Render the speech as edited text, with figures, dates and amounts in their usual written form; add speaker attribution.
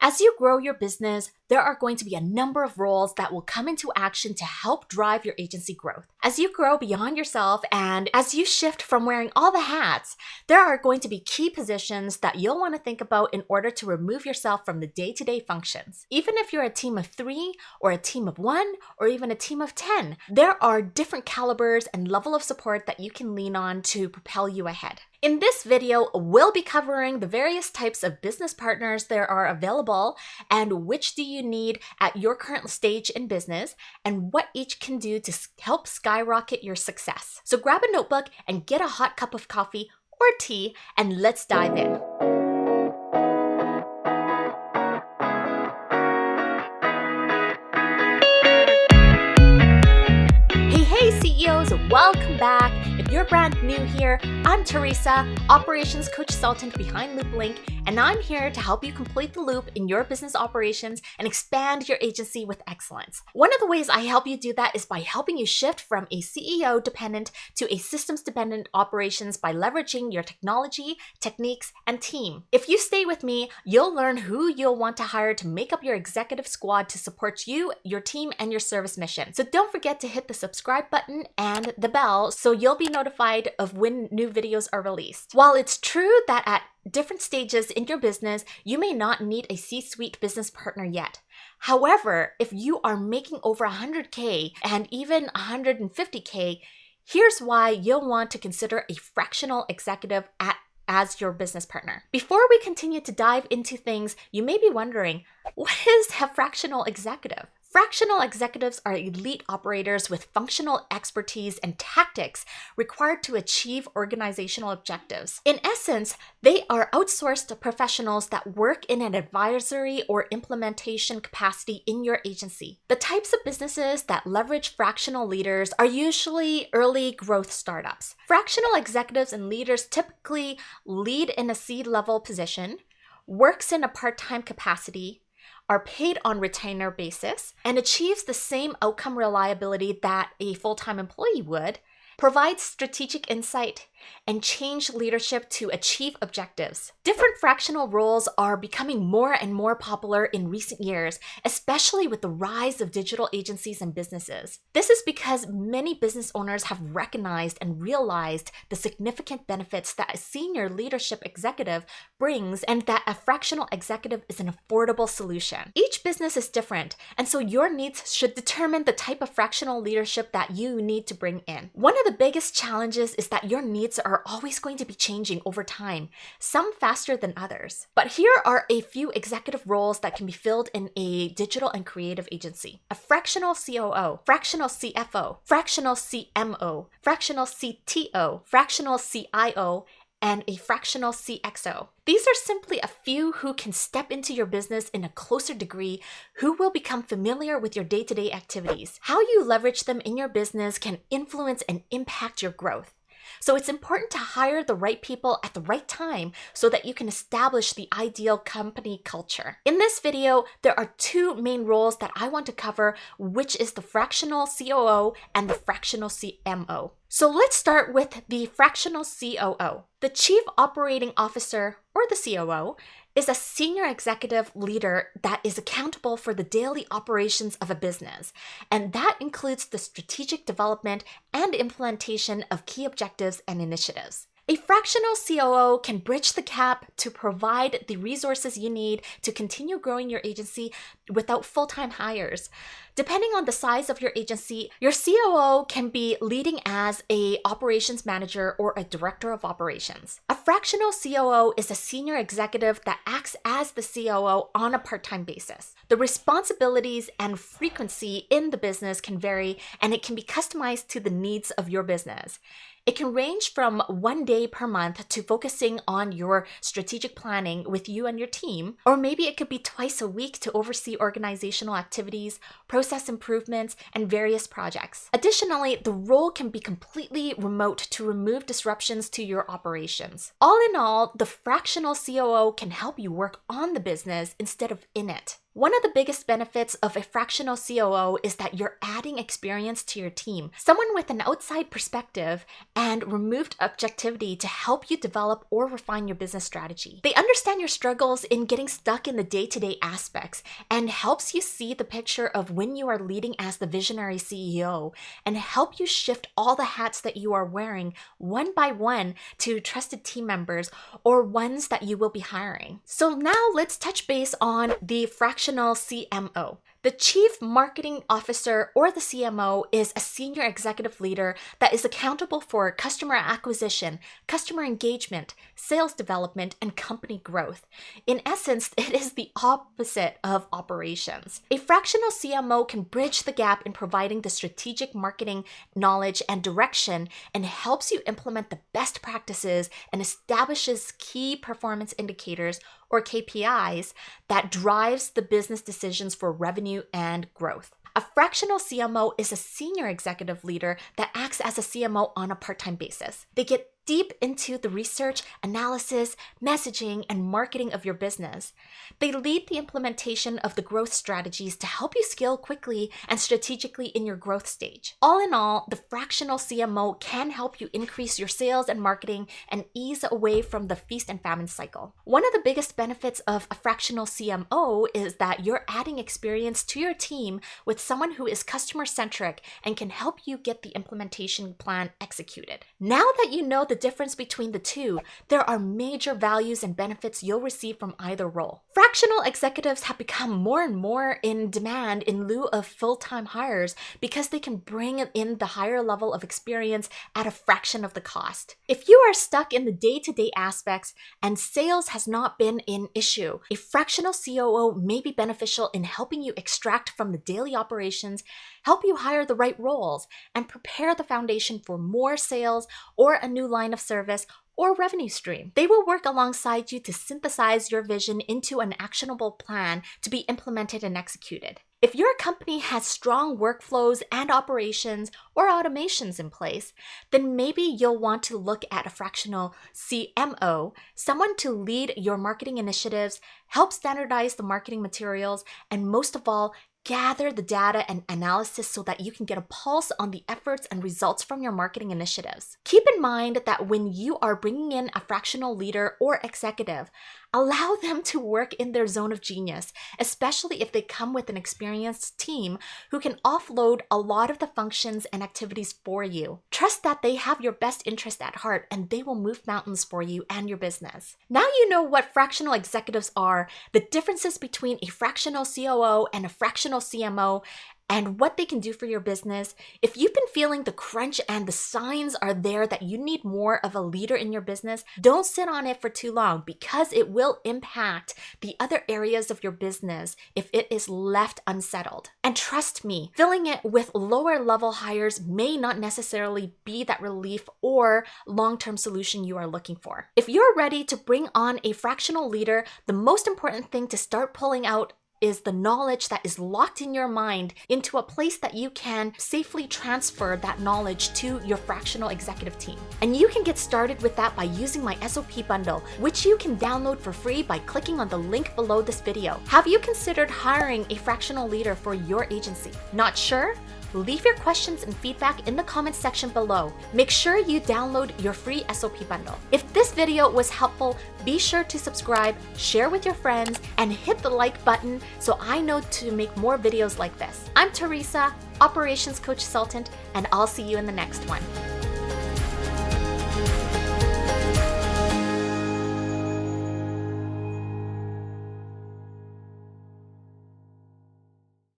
Speaker 1: As you grow your business, there are going to be a number of roles that will come into action to help drive your agency growth. As you grow beyond yourself and as you shift from wearing all the hats, there are going to be key positions that you'll want to think about in order to remove yourself from the day-to-day functions. Even if you're a team of 3 or a team of 1 or even a team of 10, there are different calibers and level of support that you can lean on to propel you ahead. In this video, we'll be covering the various types of business partners there are available and which do you need at your current stage in business and what each can do to help skyrocket your success. So grab a notebook and get a hot cup of coffee or tea and let's dive in. Hey CEOs, welcome back. If you're brand new here, I'm Teresa, Operations Consultant behind LoopLink, and I'm here to help you complete the loop in your business operations and expand your agency with excellence. One of the ways I help you do that is by helping you shift from a CEO-dependent to a systems-dependent operations by leveraging your technology, techniques, and team. If you stay with me, you'll learn who you'll want to hire to make up your executive squad to support you, your team, and your service mission. So don't forget to hit the subscribe button and the bell so you'll be notified of when new videos are released. While it's true that at different stages in your business, you may not need a C-suite business partner yet. However, if you are making over 100K and even 150K, here's why you'll want to consider a fractional executive as your business partner. Before we continue to dive into things, you may be wondering, what is a fractional executive? Fractional executives are elite operators with functional expertise and tactics required to achieve organizational objectives. In essence, they are outsourced professionals that work in an advisory or implementation capacity in your agency. The types of businesses that leverage fractional leaders are usually early growth startups. Fractional executives and leaders typically lead in a C-level position, works in a part-time capacity, are paid on retainer basis, and achieves the same outcome reliability that a full-time employee would, provides strategic insight, and change leadership to achieve objectives. Different fractional roles are becoming more and more popular in recent years, especially with the rise of digital agencies and businesses. This is because many business owners have recognized and realized the significant benefits that a senior leadership executive brings and that a fractional executive is an affordable solution. Each business is different, and so your needs should determine the type of fractional leadership that you need to bring in. One of the biggest challenges is that your needs are always going to be changing over time, some faster than others. But here are a few executive roles that can be filled in a digital and creative agency. A fractional COO, fractional CFO, fractional CMO, fractional CTO, fractional CIO, and a fractional CXO. These are simply a few who can step into your business in a closer degree, who will become familiar with your day-to-day activities. How you leverage them in your business can influence and impact your growth. So it's important to hire the right people at the right time so that you can establish the ideal company culture. In this video, there are 2 main roles that I want to cover, which is the fractional COO and the fractional CMO. So let's start with the fractional COO. The Chief Operating Officer, or the COO, is a senior executive leader that is accountable for the daily operations of a business, and that includes the strategic development and implementation of key objectives and initiatives. A fractional COO can bridge the gap to provide the resources you need to continue growing your agency without full-time hires. Depending on the size of your agency, your COO can be leading as an operations manager or a director of operations. A fractional COO is a senior executive that acts as the COO on a part-time basis. The responsibilities and frequency in the business can vary, and it can be customized to the needs of your business. It can range from 1 day per month to focusing on your strategic planning with you and your team, or maybe it could be twice a week to oversee organizational activities, process improvements, and various projects. Additionally, the role can be completely remote to remove disruptions to your operations. All in all, the fractional COO can help you work on the business instead of in it. One of the biggest benefits of a fractional COO is that you're adding experience to your team, someone with an outside perspective and removed objectivity to help you develop or refine your business strategy. They understand your struggles in getting stuck in the day-to-day aspects and helps you see the picture of when you are leading as the visionary CEO and help you shift all the hats that you are wearing one by one to trusted team members or ones that you will be hiring. So now let's touch base on the Fractional CMO. The Chief Marketing Officer or the CMO is a senior executive leader that is accountable for customer acquisition, customer engagement, sales development, and company growth. In essence, it is the opposite of operations. A fractional CMO can bridge the gap in providing the strategic marketing knowledge and direction and helps you implement the best practices and establishes key performance indicators or KPIs that drives the business decisions for revenue and growth. A fractional CMO is a senior executive leader that acts as a CMO on a part-time basis. They get deep into the research, analysis, messaging, and marketing of your business. They lead the implementation of the growth strategies to help you scale quickly and strategically in your growth stage. All in all, the fractional CMO can help you increase your sales and marketing and ease away from the feast and famine cycle. One of the biggest benefits of a fractional CMO is that you're adding experience to your team with someone who is customer-centric and can help you get the implementation plan executed. Now that you know the difference between the two, there are major values and benefits you'll receive from either role. Fractional executives have become more and more in demand in lieu of full-time hires because they can bring in the higher level of experience at a fraction of the cost. If you are stuck in the day-to-day aspects and sales has not been an issue, a fractional COO may be beneficial in helping you extract from the daily operations, help you hire the right roles, and prepare the foundation for more sales or a new line of service or revenue stream. They will work alongside you to synthesize your vision into an actionable plan to be implemented and executed. If your company has strong workflows and operations or automations in place, then maybe you'll want to look at a fractional CMO, someone to lead your marketing initiatives, help standardize the marketing materials, and most of all, gather the data and analysis so that you can get a pulse on the efforts and results from your marketing initiatives. Keep in mind that when you are bringing in a fractional leader or executive, allow them to work in their zone of genius, especially if they come with an experienced team who can offload a lot of the functions and activities for you. Trust that they have your best interest at heart and they will move mountains for you and your business. Now you know what fractional executives are, the differences between a fractional COO and a fractional CMO, and what they can do for your business. If you've been feeling the crunch and the signs are there that you need more of a leader in your business, don't sit on it for too long because it will impact the other areas of your business if it is left unsettled. And trust me, filling it with lower level hires may not necessarily be that relief or long-term solution you are looking for. If you're ready to bring on a fractional leader, the most important thing to start pulling out is the knowledge that is locked in your mind into a place that you can safely transfer that knowledge to your fractional executive team. And you can get started with that by using my SOP Bundle, which you can download for free by clicking on the link below this video. Have you considered hiring a fractional leader for your agency? Not sure? Leave your questions and feedback in the comments section below. Make sure you download your free SOP bundle. If this video was helpful, be sure to subscribe, share with your friends, and hit the like button so I know to make more videos like this. I'm Teresa, Operations Coach Consultant, and I'll see you in the next one.